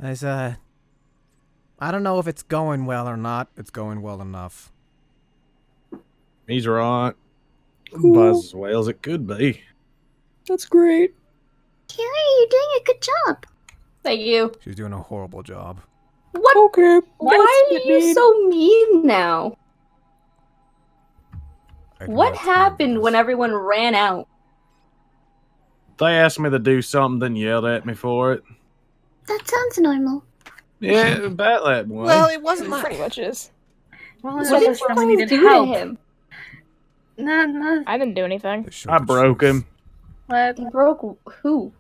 As, I don't know if it's going well or not. It's going well enough. He's right. Cool. Buzz as well as it could be. That's great. Carrie, you're doing a good job. Thank you. She's doing a horrible job. What? Okay. Why are you so mean now? What happened when everyone ran out? They asked me to do something, then yelled at me for it. That sounds normal. Yeah, about that way. Well, it wasn't Pretty like... much is. Well, What did you guys do to him? No. I didn't do anything. I broke him. What? You broke who?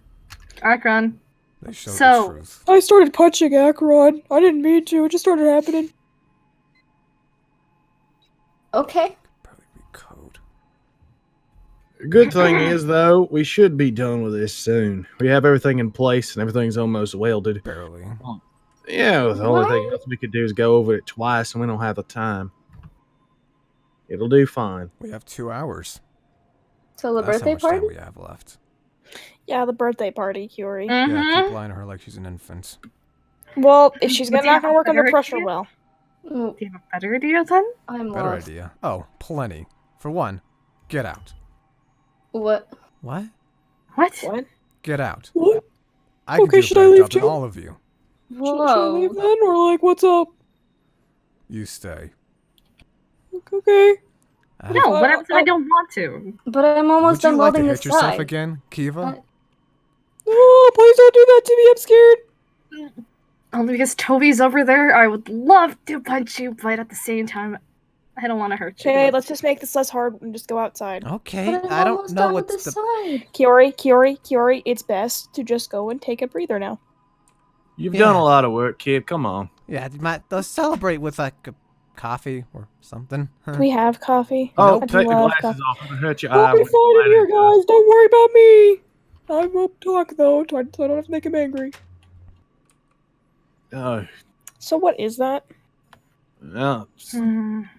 Akron. They showed So- the truth. I started punching Akron. I didn't mean to. It just started happening. Okay. Probably be code. Good thing is, though, we should be done with this soon. We have everything in place and everything's almost welded. Barely. Yeah, the only thing What? else we could do is go over it twice, and we don't have the time. It'll do fine. We have 2 hours. So the That's birthday how much time party? we have left. Yeah, the birthday party, Curie. Yeah, keep lying to her like she's an infant. Well, if she's Do you not have gonna a work under better pressure, idea? well. Mm, Do you have a better idea then? I'm Better lost. idea. Oh, plenty. For one, get out. What? What? What? What? Get out. What? I can Okay, do a should I better leave job than too? all of you. Should I leave Whoa. then, or like, what's up? You stay. Okay. No, what happens if I don't want to? But I'm almost Would you done like to welding hit this yourself side. again, Kiva? Oh, please don't do that to me. I'm scared. Only because Toby's over there, I would love to punch you, but at the same time, I don't want to hurt you. Okay, let's just make this less hard and just go outside. Okay, But I'm I don't almost know done with what's this the... side. Kiori, it's best to just go and take a breather now. You've Yeah. done a lot of work, kid. Come on. Yeah, let's celebrate with like a coffee or something. Huh? We have coffee. Oh, I take the love glasses coffee. off. I'm gonna hurt your We'll eye. be fine in here, guys. Don't worry about me. I won't talk though, so I don't have to make him angry. Oh, So what is that? no.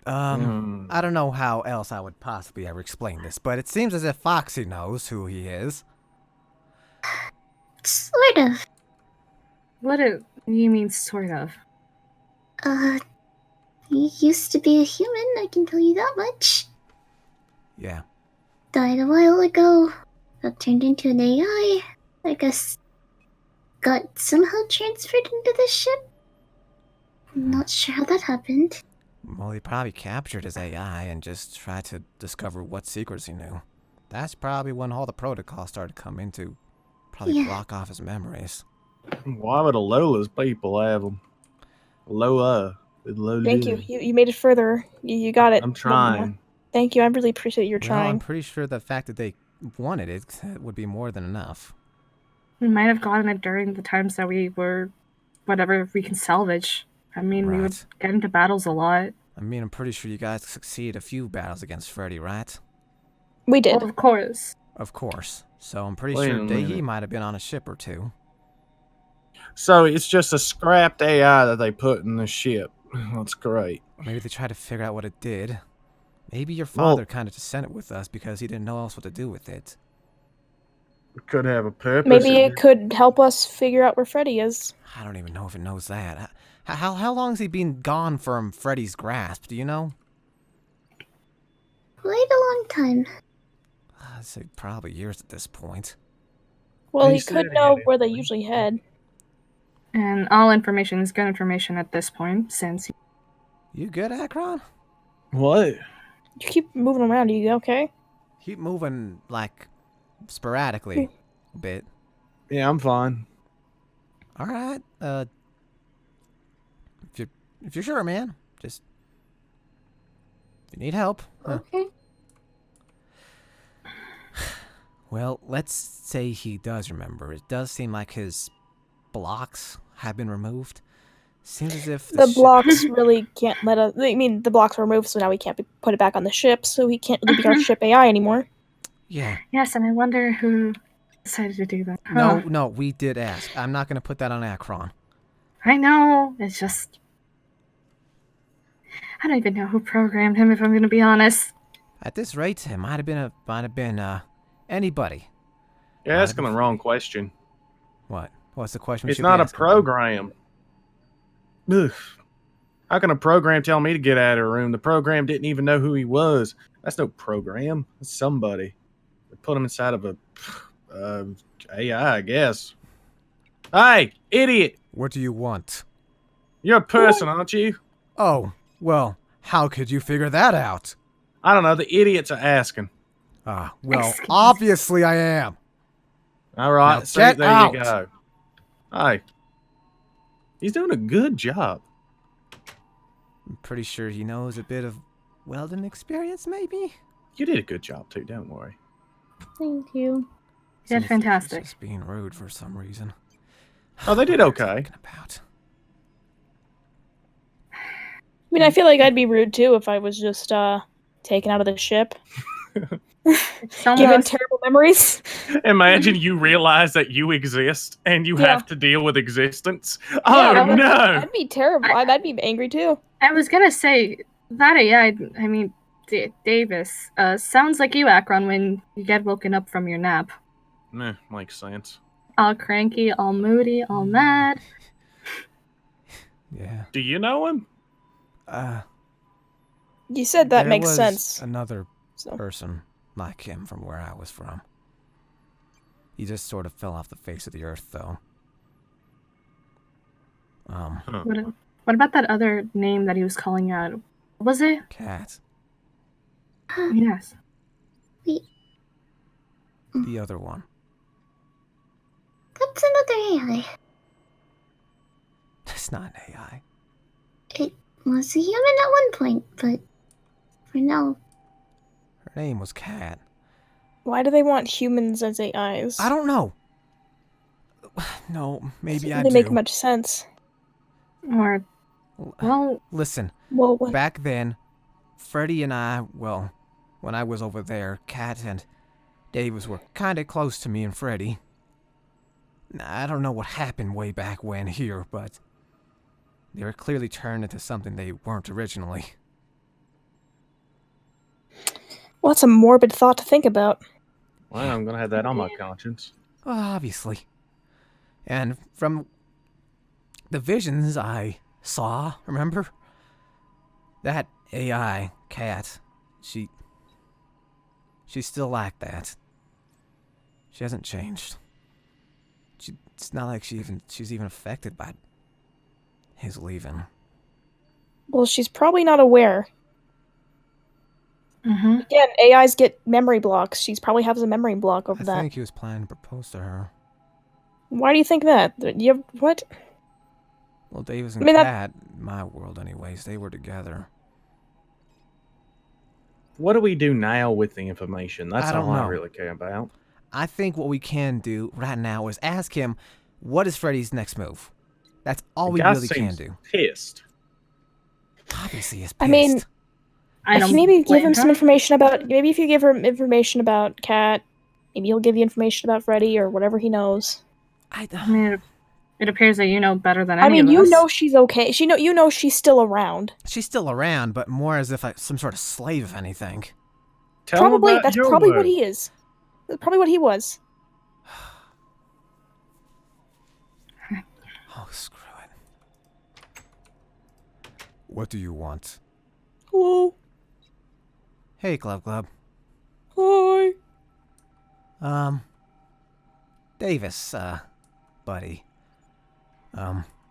I don't know how else I would possibly ever explain this, but it seems as if Foxy knows who he is. Sort of. What do you mean, sort of? He used to be a human, I can tell you that much. Yeah. Died a while ago. Got turned into an AI. I guess got somehow transferred into the ship. I'm not sure how that happened. Well, he probably captured his AI and just tried to discover what secrets he knew. That's probably when all the protocols started to come into. Probably Yeah. block off his memories. Why would Alola's people have them? Alola. Alola. Thank you. You made it further. You got it. I'm trying. Thank you. I really appreciate your Well, I'm trying. pretty sure the fact that they wanted it would be more than enough. We might have gotten it during the times that we were whatever we can salvage. I mean, we would Right. get into battles a lot. I mean, I'm pretty sure you guys succeeded a few battles against Freddy, right? We did. Well, of course. Of course. So I'm pretty Wait sure a he minute. might have been on a ship or two. So it's just a scrapped AI that they put in the ship. That's great. Or maybe they tried to figure out what it did. Maybe your Well- father kind of just sent it with us because he didn't know else what to do with it. It could have a purpose. Maybe it could help us figure out where Freddy is. I don't even know if it knows that. How long has he been gone from Freddy's grasp? Do you know? Quite a long time. I'd say probably years at this point. Well, He he said could he know had where they information. usually head. And all information is good information at this point, since You good, Akron? What? You keep moving around. Are you okay? Keep moving, like, sporadically a bit. Yeah, I'm fine. All right. If you're sure, man, just if you need help. Okay. Well, let's say he does remember. It does seem like his blocks have been removed. Seems as if The ship- blocks really can't let us. I mean, the blocks were removed, so now we can't put it back on the ship, so he can't really be our ship AI anymore. Yeah. yes, and I wonder who decided to do that. No, we did ask. I'm not gonna put that on Akron. I know. It's just I don't even know who programmed him. If I'm going to be honest. At this rate, it might have been anybody. You're asking the wrong question. What? What's the question? we It's should be not a asking them? program. Ugh. How can a program tell me to get out of the room? The program didn't even know who he was. That's no program. That's somebody. They put him inside of a AI, I guess. Hey, idiot! What do you want? You're a person, aren't you? Oh, well, how could you figure that out? I don't know. The idiots are asking. Ah, well, Excuse me. obviously I am. All right, Now see, get there out. you go. Hey, he's doing a good job. I'm pretty sure he knows a bit of welding experience, maybe? You did a good job too. Don't worry. Thank you. Yeah, Seems like he's fantastic. just being rude for some reason. Oh, they did What am I okay. talking about? I mean, I feel like I'd be rude too if I was just taken out of the ship, It's given almost terrible memories. Imagine you realize that you exist and you Yeah. have to deal with existence. Yeah, Oh I'd- no! I'd be terrible. I'd be angry too. I was gonna say that AI. I mean, Davis. Sounds like you, Akron, when you get woken up from your nap. Meh, makes sense. All cranky, all moody, all mad. Yeah. Do you know him? You said that there makes was sense. another So. person like him from where I was from. He just sort of fell off the face of the earth, though. What about that other name that he was calling out? What was it? Cat. Yes. The other one. That's another AI. That's not an AI. It was a human at one point, but for now, Her name was Cat. Why do they want humans as AIs? I don't know. No, maybe I Doesn't make do. much sense. Or well, Listen, Well, what? back then, Freddy and I, well, when I was over there, Kat and Davis were kinda close to me and Freddy. I don't know what happened way back when here, but they were clearly turned into something they weren't originally. Well, that's a morbid thought to think about. Well, I'm gonna have that on my conscience. Well, obviously. And from the visions I saw, remember? That AI, Cat, she's still like that. She hasn't changed. It's not like she's even affected by his leaving. Well, she's probably not aware. mhm. Again, AIs get memory blocks. She's probably has a memory block over I that. think he was planning to propose to her. Why do you think that? You have, what? Well, Davis and I mean, that- Kat, in my world anyways, they were together. What do we do now with the information? That's I don't all I know. really care about. I think what we can do right now is ask him, what is Freddy's next move? That's all The we guy really can seems do. Pissed. Obviously, he's pissed. I mean, I if don't you maybe give blame him some her. information about, maybe if you give her information about Kat, maybe he'll give you information about Freddy or whatever he knows. I mean, it appears that you know better than I any mean, of you us. know she's okay. You know she's still around. she's still around, but more as if some sort of slave, if anything. Tell him Probably about that's your probably what work. he is. That's probably what he was. Oh, screw it. What do you want? Hello. Hey, Glub Glub. Hi. Davis, buddy.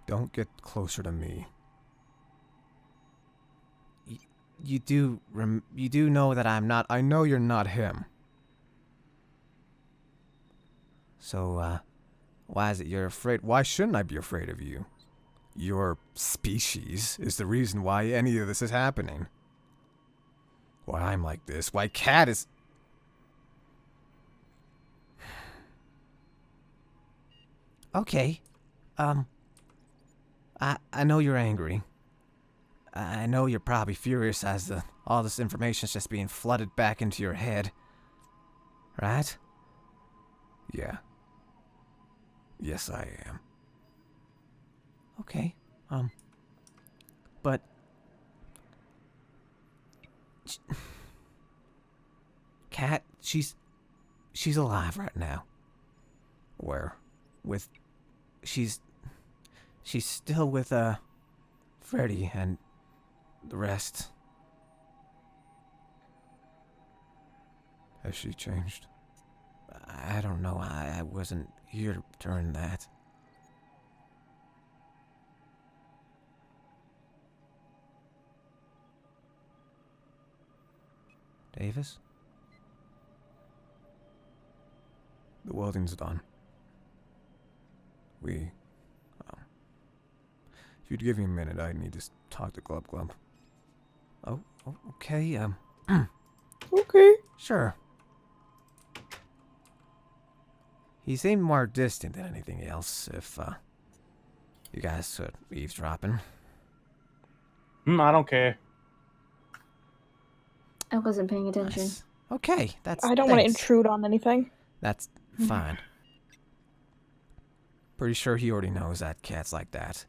Don't get closer to me. You do know that I'm not. I know you're not him. So, why is it you're afraid? Why shouldn't I be afraid of you? Your species is the reason why any of this is happening. Why I'm like this. Why Cat is. Okay. I know you're angry. I know you're probably furious as all this information's just being flooded back into your head. Right? Yeah. Yes, I am. Okay. But Kat, she's alive right now. Where? With she's still with Freddy and the rest. Has she changed? I don't know. I wasn't here during that. Davis? The welding's done. If you'd give me a minute, I need to talk to Glub Glub. Oh, okay, Okay. sure. He seemed more distant than anything else, if, you guys eavesdropping. I don't care. I wasn't paying attention. Nice. Okay, that's I don't want to thanks. intrude on anything. That's fine. Pretty sure he already knows that cat's like that.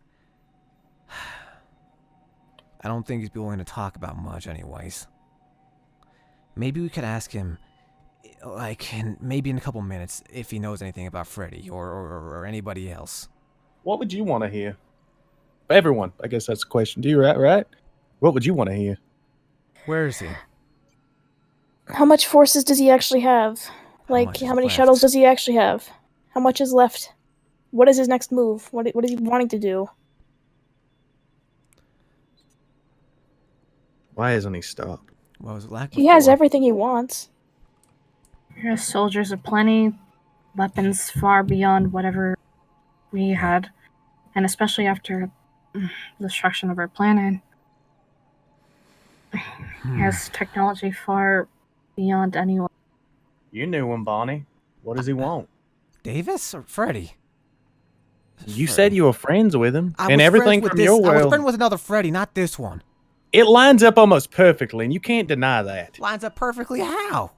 I don't think he's willing to talk about much anyways. Maybe we could ask him, like, maybe in a couple minutes, if he knows anything about Freddy or anybody else. What would you want to hear? Everyone, I guess that's the question. Do you, right? What would you want to hear? Where is he? How much forces does he actually have? Like, much is how many left? shuttles does he actually have? How much is left? What is his next move? What is he wanting to do? Why hasn't he stopped? What was it like He has before? everything he wants. Your soldiers aplenty, weapons far beyond whatever we had, and especially after the destruction of our planet. He has technology far beyond anyone. You knew him, Bonnie. What does he want? Davis or Freddy? You said you were friends with him, I and was everything friends with from this. your I was world. friends with another Freddy, not this one. It lines up almost perfectly, and you can't deny that. Lines up perfectly. How?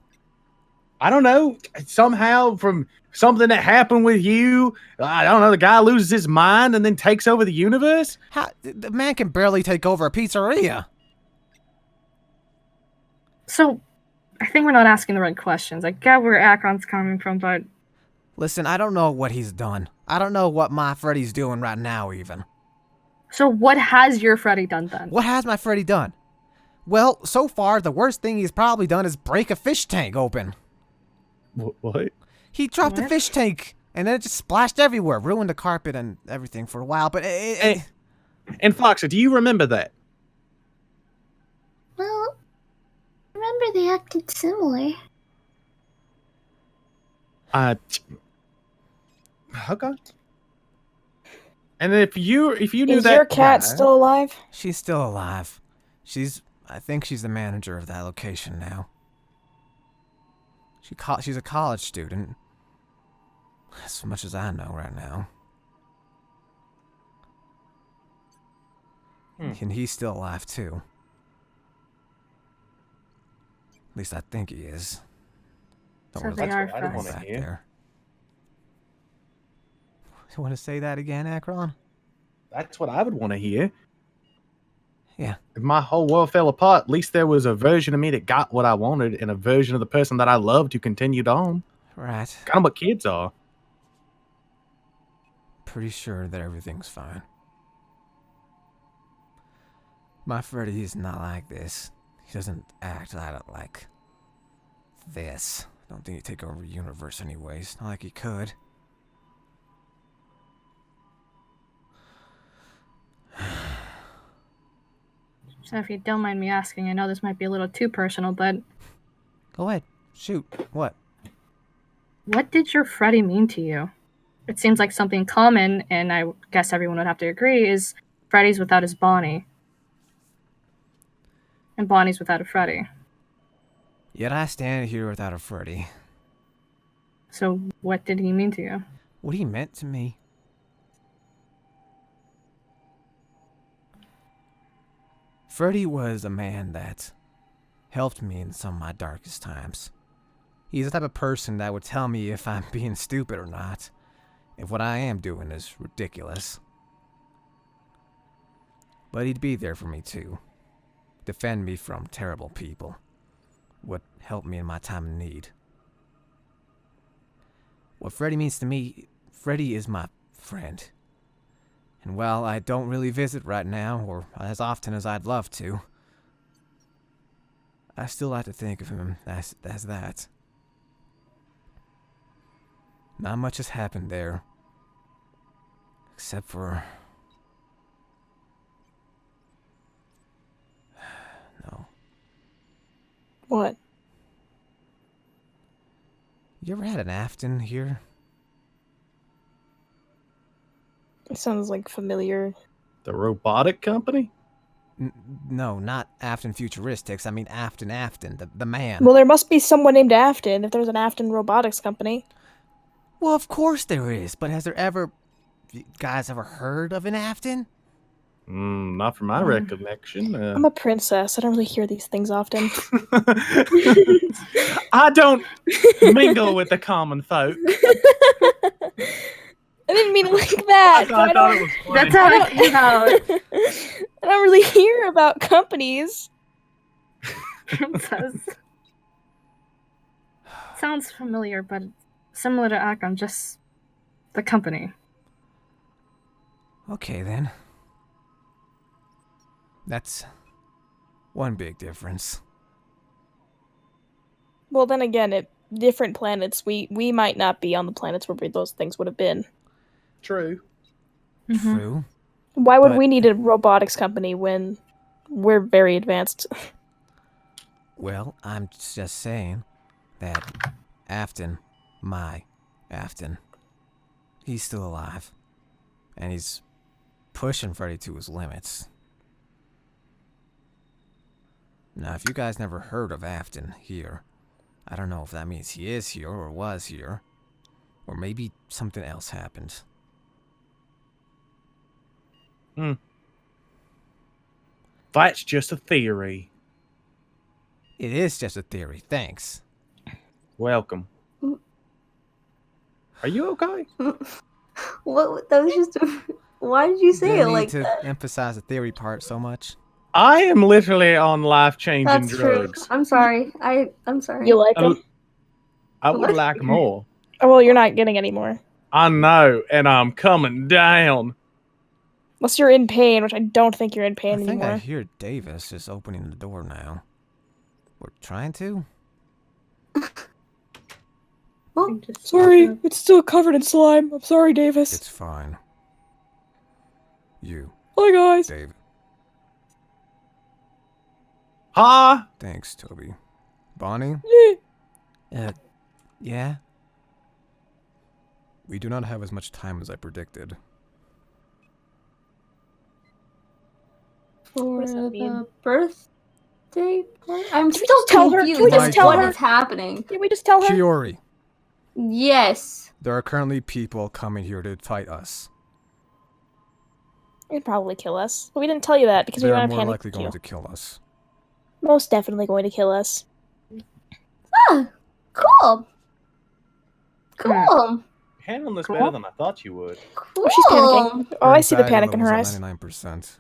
I don't know. Somehow, from something that happened with you, I don't know. The guy loses his mind and then takes over the universe. How? The man can barely take over a pizzeria. So, I think we're not asking the right questions. I get where Akron's coming from, but Listen, I don't know what he's done. I don't know what my Freddy's doing right now, even. so what has your Freddy done then? What has my Freddy done? Well, so far, the worst thing he's probably done is break a fish tank open. What? He dropped the What? fish tank, and then it just splashed everywhere, ruined the carpet and everything for a while, but And Foxa, do you remember that? Well, remember they acted similar. Okay. And if you knew Is that your cat guy- still alive? she's still alive. I think she's the manager of that location now. She's a college student. As much as I know right now. And he's still alive too. At least I think he is. So really they are That's what I friends. wanna back hear. there. You want to say that again, Akron? That's what I would want to hear. Yeah. If my whole world fell apart, at least there was a version of me that got what I wanted and a version of the person that I loved who continued on. Right. Kind of what kids are. Pretty sure that everything's fine. My Freddy is not like this. He doesn't act like this. I don't think he'd take over the universe anyways. Not like he could. So if you don't mind me asking, I know this might be a little too personal, but Go ahead. Shoot. What? what did your Freddy mean to you? It seems like something common, and I guess everyone would have to agree, is Freddy's without his Bonnie. And Bonnie's without a Freddy. Yet I stand here without a Freddy. So what did he mean to you? What he meant to me? Freddy was a man that helped me in some of my darkest times. He's the type of person that would tell me if I'm being stupid or not, if what I am doing is ridiculous. But he'd be there for me too, defend me from terrible people, would help me in my time of need. What Freddy means to me, Freddy is my friend. And while I don't really visit right now, or as often as I'd love to, I still like to think of him as that. Not much has happened there. Except for... No. What? You ever had an Afton here? It sounds like familiar. The robotic company? No, not Afton Futuristics. I mean Afton, the man. Well, there must be someone named Afton if there's an Afton Robotics company. Well, of course there is, but has there ever... You guys ever heard of an Afton? Not from my recollection. I'm a princess. I don't really hear these things often. I don't mingle with the common folk. I didn't mean it like that. I thought it was funny. That's how it came out. I don't really hear about companies. Princess. Sounds familiar, but similar to Akron, just the company. Okay, then. That's one big difference. Well, then again, at different planets, we might not be on the planets where those things would have been. True. Mhm. True. Why would But- we need a robotics company when we're very advanced? Well, I'm just saying that Afton, my Afton, he's still alive. And he's pushing Freddy to his limits. Now, if you guys never heard of Afton here, I don't know if that means he is here or was here. Or maybe something else happened. That's just a theory. It is just a theory, thanks. Welcome. Are you okay? What? That was just. Why did you say Didn't it need like to that? emphasize the theory part so much. I am literally on life-changing That's drugs. true. I'm sorry. I'm sorry. You like them? I would like more. Oh, well, you're not getting any more. I know, and I'm coming down. Unless you're in pain, which I don't think you're in I pain think I anymore. hear Davis is opening the door now. We're trying to? Oh, Sorry, it's still covered in slime. I'm sorry, Davis. It's fine. You, Hi, guys. Dave. Ha! Thanks, Toby. Bonnie? Yeah? We do not have as much time as I predicted. for does that mean? the birthday party? I'm Can we still just tell her? confused. Can we just Like, tell what her? is happening? Can we just tell her? Kiori, Yes. there are currently people coming here to fight us. They'd probably kill us. But we didn't tell you that because we They don't are have more panic likely kill. going to kill us. Most definitely going to kill us. Ah, cool. Cool. Handling this Cool. better than I thought you would. Cool. Oh, she's panicking. Oh, I see the Anxiety panic in her levels eyes. are 99%.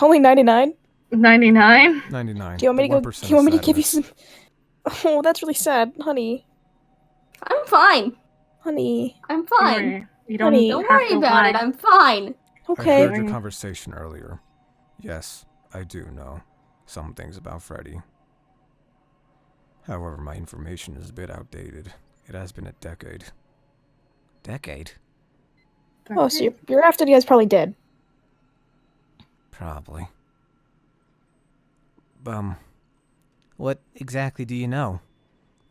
Only 99? 99? 99. Do you want me to The go? 1% Do you want me to give you sadness. some? Oh, that's really sad, honey. I'm fine. Honey. I'm fine. Kiori, you don't Honey. Don't have worry to about lie. it. I'm fine. I Okay. heard your conversation earlier. Yes, I do know some things about Freddy. However, my information is a bit outdated. It has been a decade. Decade? Oh, so your after guy's probably dead. Probably. What exactly do you know?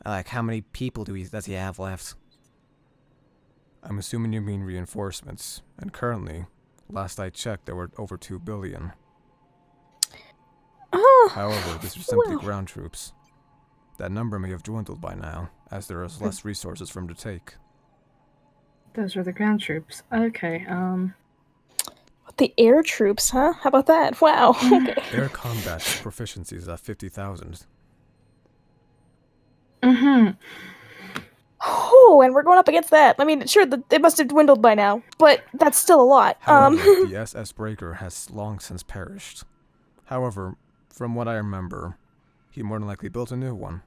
Like, how many people does he have left? I'm assuming you mean reinforcements, and currently, last I checked, there were over 2 billion. Oh. However, these are simply Wow. ground troops. That number may have dwindled by now, as there is less resources for him to take. Those were the ground troops. Okay, The air troops, huh? How about that? Wow. Okay. Air combat proficiency is at 50,000. Mm-hmm. Oh, and we're going up against that. I mean, sure, it must have dwindled by now, but that's still a lot. However, the SS Breaker has long since perished. However, from what I remember, he more than likely built a new one.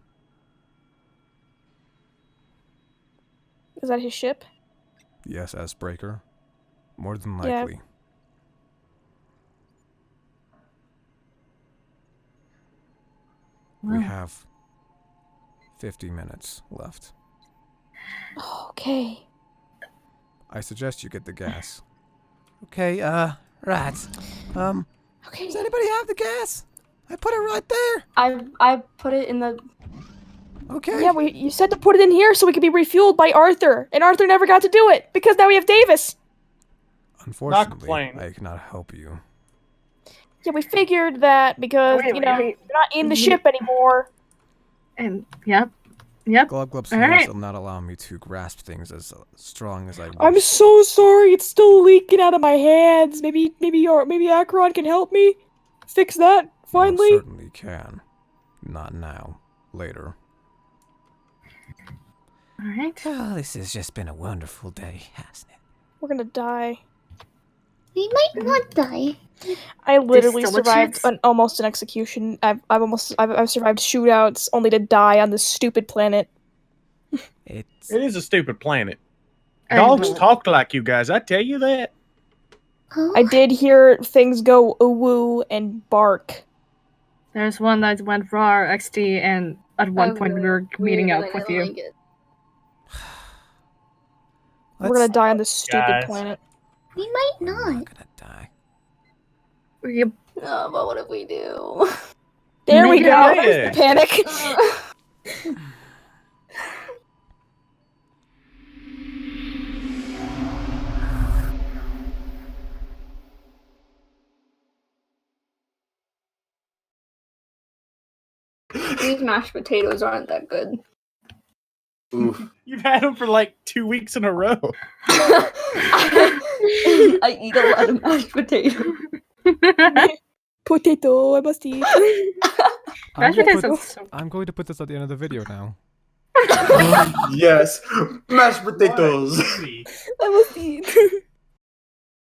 Is that his ship? The SS breaker? More than Yeah. likely. We Well, have 50 minutes left. Okay. I suggest you get the gas. Okay, rats. Okay. Does anybody have the gas? I put it right there. I put it in the. Okay. Yeah, you said to put it in here so we could be refueled by Arthur, and Arthur never got to do it because now we have Davis. Unfortunately, complain. I cannot help you. Yeah, we figured that because Wait, you know wait. you're not in the ship anymore. And yep. Glub Glub's All fingers right. will not allow me to grasp things as strong as I wish. I'm so sorry. It's still leaking out of my hands. Maybe Akron can help me fix that You most finally. certainly can. Not now. Later. All right. Oh, this has just been a wonderful day, hasn't it? We're gonna die. We might not die. I literally still a survived chance. almost an execution. I've survived shootouts only to die on this stupid planet. It's It is a stupid planet. And Dogs well, talk like you guys. I tell you that. Oh, I did hear things go woo and bark. There's one that went raw XD, and at one point we were meeting up with you. We're gonna die on this stupid Guys. planet. we might I'm not. not gonna die. Yep. Oh, but what if we do? There we Maybe go. I There's the did. panic. These mashed potatoes aren't that good. Oof. You've had them for like 2 weeks in a row. I eat a lot of mashed potatoes. Potato, I must eat. I'm Mashed going, to potatoes put, are so I'm going to put this at the end of the video now. Yes. Mashed potatoes. I must eat.